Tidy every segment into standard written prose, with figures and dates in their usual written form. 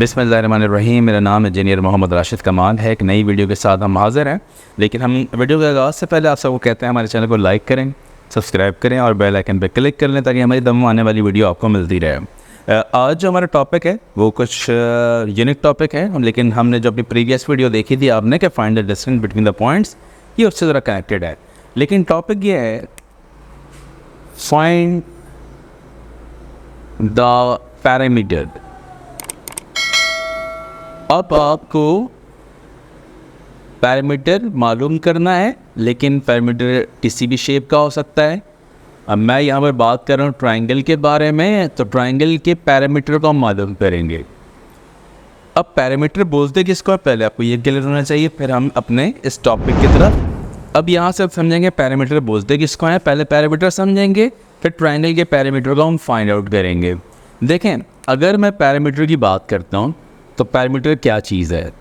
बिस्मिल्लाहिर्रहमानिर्रहीम। मेरा नाम इंजीनियर मोहम्मद राशिद कमाल है। एक नई वीडियो के साथ हम हाज़िर हैं। लेकिन हम वीडियो के आगाज़ से पहले आप सबको कहते हैं हमारे चैनल को लाइक करें, सब्सक्राइब करें और बेल आइकन पर क्लिक कर लें ताकि हमारी तमाम आने वाली वीडियो आपको मिलती रहे। आज जो हमारा टॉपिक है वो कुछ यूनिक टॉपिक है, लेकिन हमने जो अपनी प्रीवियस वीडियो देखी थी आपने कि find the distance between the points, ये उससे ज़रा कनेक्टेड है। लेकिन टॉपिक ये है फाइंड द पैरामीटर। अब आपको पैरामीटर मालूम करना है, लेकिन पैरामीटर किसी भी शेप का हो सकता है। अब मैं यहाँ पर बात कर रहा हूँ ट्राइंगल के बारे में, तो ट्राइंगल के पैरामीटर को हम मालूम करेंगे। अब पैरामीटर बोलते किसको है पहले आपको ये क्लियर होना चाहिए, फिर हम अपने इस टॉपिक की तरफ अब यहाँ से समझेंगे पैरामीटर बोलते किसको है। पहले पैरामीटर समझेंगे, फिर ट्राइंगल के पैरामीटर को हम फाइंड आउट करेंगे। देखें, अगर मैं पैरामीटर की बात करता हूँ तो पैरामीटर क्या चीज़ है?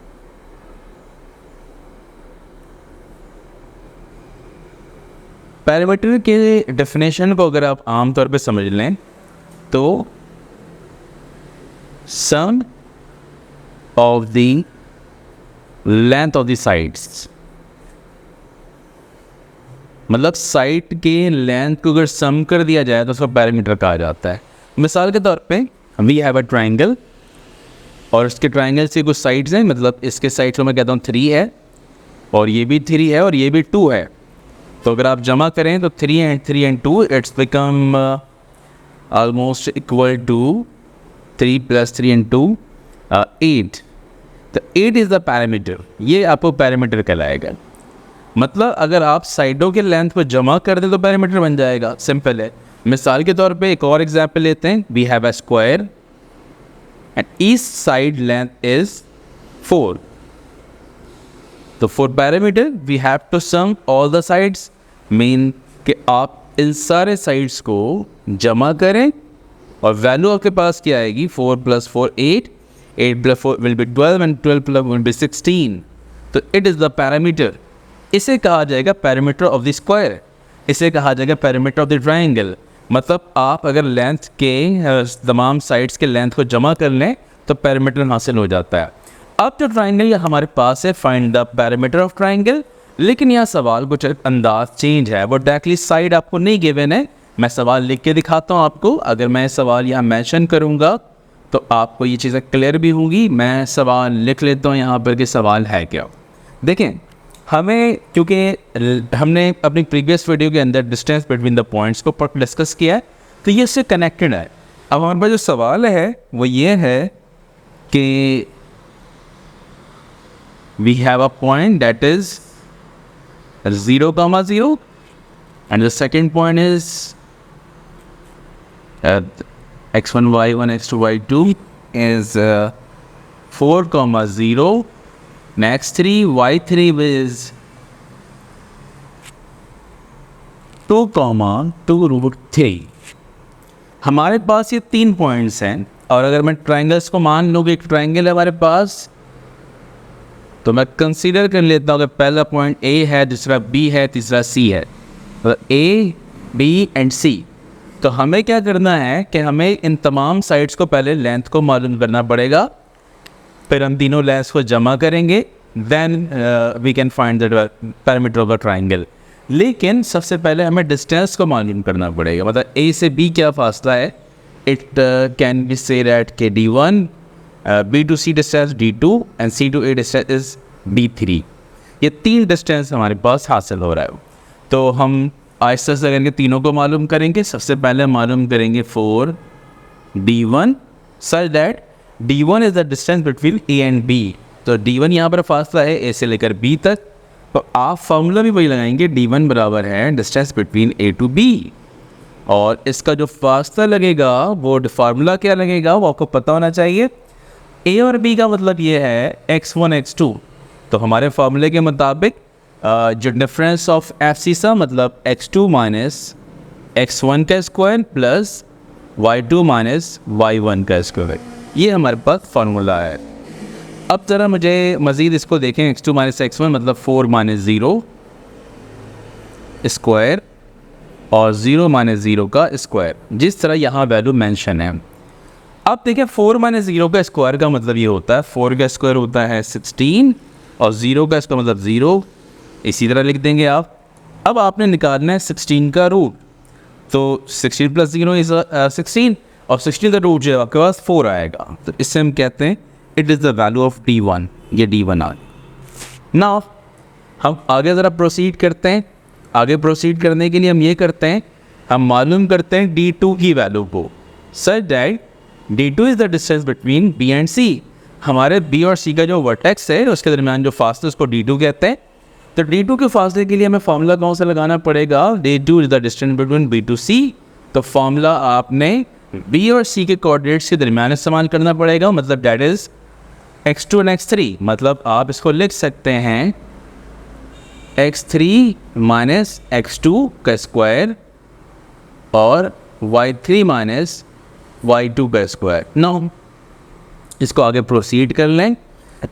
पैरामीटर के डेफिनेशन को अगर आप आम तौर पे समझ लें तो sum of the length of the sides, मतलब साइड के लेंथ को अगर सम कर दिया जाए तो उसको पैरामीटर कहा जाता है। मिसाल के तौर पे वी हैव अ ट्राइंगल और इसके ट्राइंगल से कुछ साइड्स हैं, मतलब इसके साइड्स को मैं कहता हूँ 3 है और ये भी 3 है और ये भी 2 है। तो अगर आप जमा करें तो 3 and 2 it's become almost equal to 3 + 3 and 2 8। तो 8 इज़ द पैरामीटर। ये आपको पैरामीटर कहलाएगा। मतलब अगर आप साइडों के लेंथ को जमा कर दें तो पैरामीटर बन जाएगा। सिंपल है। मिसाल के तौर पे एक और एग्जांपल लेते हैं। We have a square and each side length is 4। तो for parameter we have to sum all the sides, mean कि आप इन सारे साइड्स को जमा करें और वैल्यू आपके पास क्या आएगी? 4 + 4 8, 8 + 4 will be 12 and 12 + 1 will be 16। तो इट इज़ द पैरामीटर। इसे कहा जाएगा पैरामीटर ऑफ द स्क्वायर, इसे कहा जाएगा पैरामीटर ऑफ द ट्राइंगल। मतलब आप अगर लेंथ के तमाम साइड्स के लेंथ को जमा कर लें तो पैरामीटर हासिल हो जाता है। अब जो ट्राइंगल हमारे पास है, find the parameter of triangle. लेकिन यह सवाल कुछ अंदाज चेंज है, वो डायरेक्टली साइड आपको नहीं गिवन है। मैं सवाल लिख के दिखाता हूँ आपको। अगर मैं सवाल यहाँ मेंशन करूँगा तो आपको ये चीज़ें क्लियर भी होंगी। मैं सवाल लिख लेता हूँ यहाँ पर कि सवाल है क्या। देखें, हमें क्योंकि हमने अपनी प्रीवियस वीडियो के अंदर डिस्टेंस बिटवीन द पॉइंट्स को डिस्कस किया है, तो ये इससे कनेक्टेड है। अब हमारे पास जो सवाल है वो ये है कि we have a point that is 0, 0 and the second point is x1 y1 x2 y2 is 4, 0. Next 3 y3 is 2, 2√3। हमारे पास ये 3 पॉइंट्स हैं और अगर मैं ट्राइंगल्स को मान लूँ कि एक ट्राइंगल है हमारे पास, तो मैं कंसीडर कर लेता हूँ कि पहला पॉइंट A है, दूसरा B है, तीसरा C है। तो A, B एंड C। तो हमें क्या करना है कि हमें इन तमाम साइड्स को पहले लेंथ को मालूम करना पड़ेगा, फिर हम तीनों लेंथ्स को जमा करेंगे, then we can find the parameter of the triangle. लेकिन सबसे पहले हमें डिस्टेंस को मालूम करना पड़ेगा, मतलब A से B क्या फासला है। It can be say that के D1, B to C distance D2 and C to A distance is D3। ये 3 डिस्टेंस हमारे पास हासिल हो रहा है। तो हम आहिस्ता से करके तीनों को मालूम करेंगे। सबसे पहले मालूम करेंगे 4 D1 such that D1 is the distance between A and B। तो D1 यहाँ पर फासला है A से लेकर B तक। तो आप फार्मूला भी वही लगाएंगे, D1 बराबर है distance between A to B। और इसका जो फासला लगेगा वो फार्मूला क्या लगेगा वो आपको पता होना चाहिए। A और B का मतलब ये है x1 x2। तो हमारे फार्मूले के मुताबिक जो डिफरेंस ऑफ FC सा मतलब x2 - x1 का स्क्वायर प्लस y2 - y1 का स्क्वायर, ये हमारे पास फार्मूला है। अब ज़रा मुझे मज़ीद इसको देखें। x2 - x1 मतलब 4 - 0 स्क्वायर और 0 - 0 का स्क्वायर, जिस तरह यहाँ वैल्यू मेंशन है। अब देखिए 4 माइनस 0 का स्क्वायर का मतलब ये होता है 4 का स्क्वायर होता है 16 और 0 का स्क्वायर मतलब 0, इसी तरह लिख देंगे आप। अब आपने निकालना है 16 का रूट, तो 16 प्लस 0 इज 16 और 16 का रूट जो है आपके पास 4 आएगा, तो इससे हम कहते हैं it is the value of D1, ये D1 आ गया। नाउ हम आगे ज़रा प्रोसीड करते हैं। आगे प्रोसीड करने के लिए हम ये करते हैं, हम मालूम करते हैं D2 की वैल्यू को। Such that D2 is the distance between B and C। हमारे B और C का जो वर्टेक्स है उसके दरमियान जो फासला उसको D2 कहते हैं। तो D2 के फासले के लिए हमें फार्मूला कौन सा लगाना पड़ेगा? D2 is the distance between B to C। तो फार्मूला आपने B और C के कोऑर्डिनेट्स के दरमियान इस्तेमाल करना पड़ेगा, मतलब that is x2 and x3। मतलब आप इसको लिख सकते हैं x3 माइनस x2 का स्क्वायर और y3 माइनस y2 का स्क्वायर। नाउ इसको आगे प्रोसीड कर लें।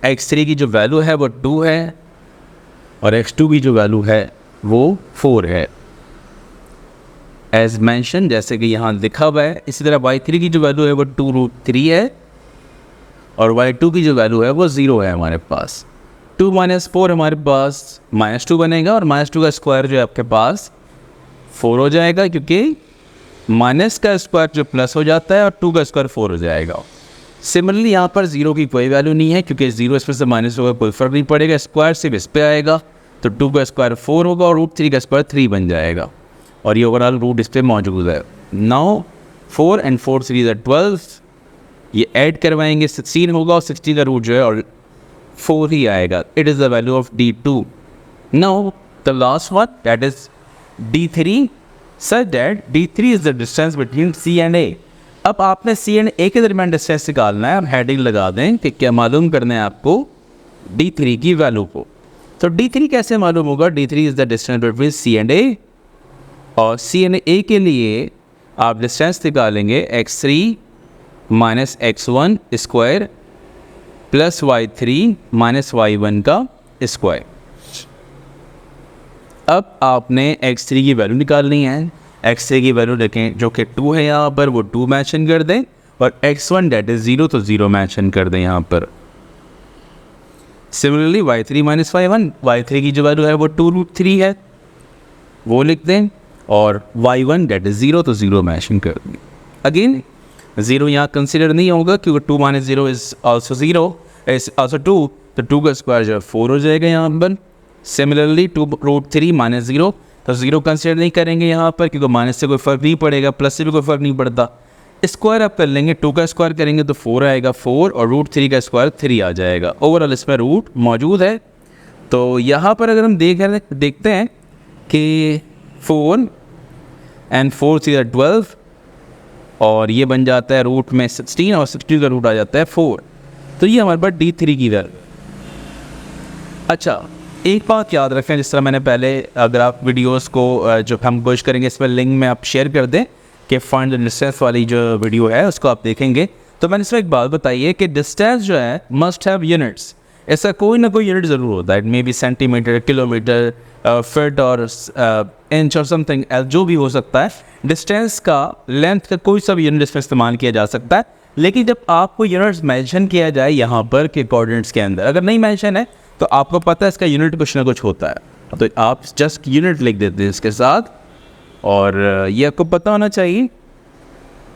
x3 की जो वैल्यू है वो 2 है और x2 की जो वैल्यू है वो 4 है, एज मैंशन जैसे कि यहाँ लिखा हुआ है। इसी तरह y3 की जो वैल्यू है वो 2√3 है और y2 की जो वैल्यू है वो 0 है हमारे पास। 2 माइनस 4 हमारे पास -2 बनेगा और -2 का स्क्वायर जो है आपके पास 4 हो जाएगा, क्योंकि माइनस का स्क्वायर जो प्लस हो जाता है और 2 का स्क्वायर 4 हो जाएगा। सिमिलरली यहाँ पर 0 की कोई वैल्यू नहीं है, क्योंकि 0 इसमें से माइनस होगा, कोई फ़र्क नहीं पड़ेगा, स्क्वायर सिर्फ इस पे आएगा। तो 2 का स्क्वायर 4 होगा और √3 का स्क्वायर 3 बन जाएगा और ये ओवरऑल रूट इस पर मौजूद है। नाउ 4 एंड 4 3 इज़ 12, ये ऐड करवाएंगे 16 होगा और 16 का रूट जो है और 4 ही आएगा। It is the value of D2। Now the last one that is D3, such that D3 is the distance between C and A। अब आपने C and A के दरमियान डिस्टेंस निकालना है। हम हेडिंग लगा दें कि क्या मालूम करना है आपको D3 की वैल्यू को। तो D3 कैसे मालूम होगा? D3 is the distance between C and A और C and A के लिए आप डिस्टेंस निकालेंगे x3 minus x1 square plus y3 minus y1 का स्क्वायर। अब आपने x3 की वैल्यू निकालनी है। x3 की वैल्यू देखें जो कि 2 है, यहाँ पर वो 2 मेंशन कर दें और x1 डेट इज़ 0 तो 0 मेंशन कर दें यहाँ पर। सिमिलरली y3 माइनस y3 की जो वैल्यू है वो 2√3 है, वो लिख दें और y1 डेट इज़ 0 तो 0 मेंशन कर दें। अगेन 0 यहाँ कंसिडर नहीं होगा क्योंकि 2 minus 0 is also 0 is also 2, तो 2 का स्क्वायर जो है 4 हो जाएगा यहाँ पर। सिमिलरली 2√3 माइनस 0, तो 0 कंसिडर नहीं करेंगे यहाँ पर क्योंकि माइनस से कोई फ़र्क नहीं पड़ेगा, प्लस से भी कोई फ़र्क नहीं पड़ता। स्क्वायर आप कर लेंगे, 2 का स्क्वायर करेंगे तो 4 आएगा 4 और √3 का स्क्वायर 3 आ जाएगा। ओवरऑल इसमें रूट मौजूद है। तो यहाँ पर अगर हम देखते हैं कि 4 एंड 4 3 12 और ये बन जाता है रूट में 16 और 16 का रूट आ जाता है 4। तो ये हमारे पास D3 की वैल्यू। अच्छा, एक बात याद रखें, जिस तरह मैंने पहले, अगर आप वीडियोस को जो हम कोशिश करेंगे इस पर लिंक में आप शेयर कर दें कि फाइंड द डिस्टेंस वाली जो वीडियो है उसको आप देखेंगे, तो मैंने इसमें एक बात बताई है कि डिस्टेंस जो है मस्ट हैव यूनिट्स। ऐसा कोई ना कोई यूनिट ज़रूर होता है, it may be centimetre, kilometre, feet और इंच और समथिंग जो भी हो सकता है। डिस्टेंस का, लेंथ का कोई सा भी यूनिट इसमें इस्तेमाल किया जा सकता है, लेकिन जब आपको यूनिट्स मेंशन किया जाए यहाँ पर के कोऑर्डिनेट्स के अंदर, अगर नहीं मेंशन है तो आपको पता है इसका यूनिट कुछ ना कुछ होता है, तो आप जस्ट यूनिट लिख देते हैं इसके साथ, और ये आपको पता होना चाहिए।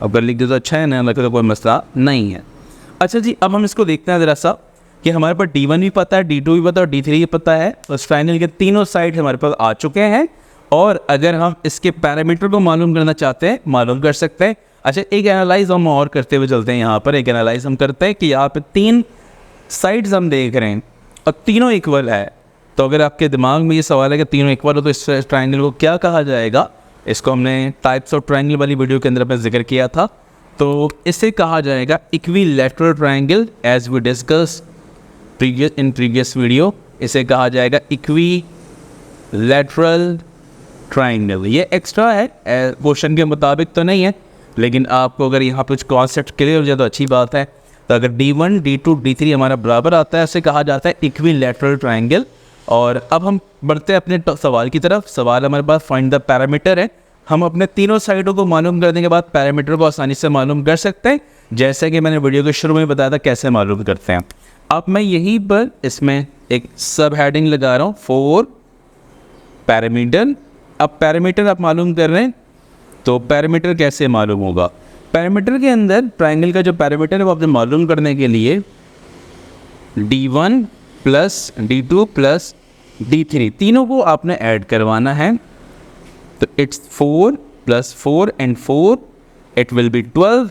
अगर लिख दे तो अच्छा है, ना लगे तो कोई मसला नहीं है। अच्छा जी, अब हम इसको देखते हैं ज़रा सा कि हमारे पास D1 भी पता है, D2 भी पता है और D3 भी पता है। उस ट्रायंगल के तीनों साइड हमारे पास आ चुके हैं और अगर हम इसके पैरामीटर को मालूम करना चाहते हैं, मालूम कर सकते हैं। अच्छा, एक एनालाइज हम और करते हुए चलते हैं। यहाँ पर एक एनालाइज हम करते हैं कि यहाँ पे 3 साइड्स हम देख रहे हैं और तीनों इक्वल है। तो अगर आपके दिमाग में ये सवाल है कि तीनों इक्वल हो तो इस ट्रायंगल को क्या कहा जाएगा, इसको हमने टाइप्स ऑफ ट्रायंगल वाली वीडियो के अंदर अपने जिक्र किया था। तो इसे कहा जाएगा equilateral triangle, as we discuss in previous video. इसे कहा जाएगा इक्विलैटरल ट्रायंगल। ये एक्स्ट्रा है, क्वेश्चन के मुताबिक तो नहीं है, लेकिन आपको अगर यहाँ पे कुछ कॉन्सेप्ट क्लियर हो जाए तो अच्छी बात है। तो अगर D1, D2, D3 हमारा बराबर आता है, उसे कहा जाता है इक्विलैटरल ट्रायंगल। और अब हम बढ़ते हैं अपने सवाल की तरफ। सवाल हमारे पास फाइंड द पैरामीटर है। हम अपने तीनों साइडों को मालूम करने के बाद पैरामीटर को आसानी से मालूम कर सकते हैं, जैसे कि मैंने वीडियो के शुरू में बताया था कैसे मालूम करते हैं। अब मैं यहीं पर इसमें एक सब हेडिंग लगा रहा हूँ, 4 पैरामीटर। अब पैरामीटर आप मालूम कर रहे हैं, तो पैरामीटर कैसे मालूम होगा? पैरामीटर के अंदर ट्राइंगल का जो पैरामीटर है वो आपने मालूम करने के लिए D1 plus D2 plus D3 तीनों को आपने ऐड करवाना है। तो it's 4 plus 4 and 4 it will be 12।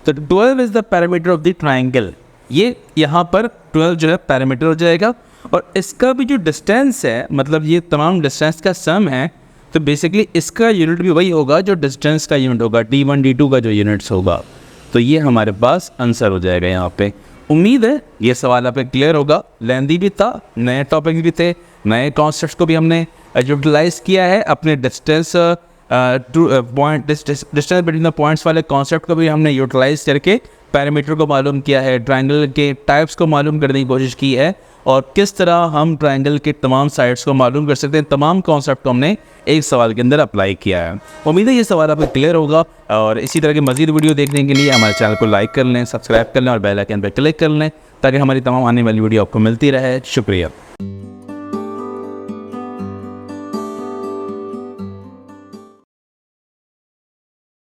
तो 12 is the parameter of the triangle. ये यहाँ पर 12 जो है पैरामीटर हो जाएगा। और इसका भी जो डिस्टेंस है, मतलब ये तमाम डिस्टेंस का सम है, तो बेसिकली इसका यूनिट भी वही होगा जो डिस्टेंस का यूनिट होगा, D1 D2 का जो यूनिट्स होगा। तो ये हमारे पास आंसर हो जाएगा यहाँ पे। उम्मीद है ये सवाल आप क्लियर होगा। लेंदी भी था, नए टॉपिक भी थे, नए कॉन्सेप्ट्स को भी हमने यूटिलाइज किया है। अपने distance distance between the points वाले कॉन्सेप्ट को भी हमने यूटिलाइज करके पैरामीटर को मालूम किया है, ट्राइंगल के टाइप्स को मालूम करने की कोशिश की है, और किस तरह हम ट्राइंगल के तमाम साइड्स को मालूम कर सकते हैं। तमाम कॉन्सेप्ट को हमने एक सवाल के अंदर अप्लाई किया है। उम्मीद है ये सवाल आपको क्लियर होगा। और इसी तरह के मज़ीद वीडियो देखने के लिए हमारे चैनल को लाइक कर लें, सब्सक्राइब कर लें और बेल आइकन पर क्लिक कर लें, ताकि हमारी तमाम आने वाली वीडियो आपको मिलती रहे। शुक्रिया।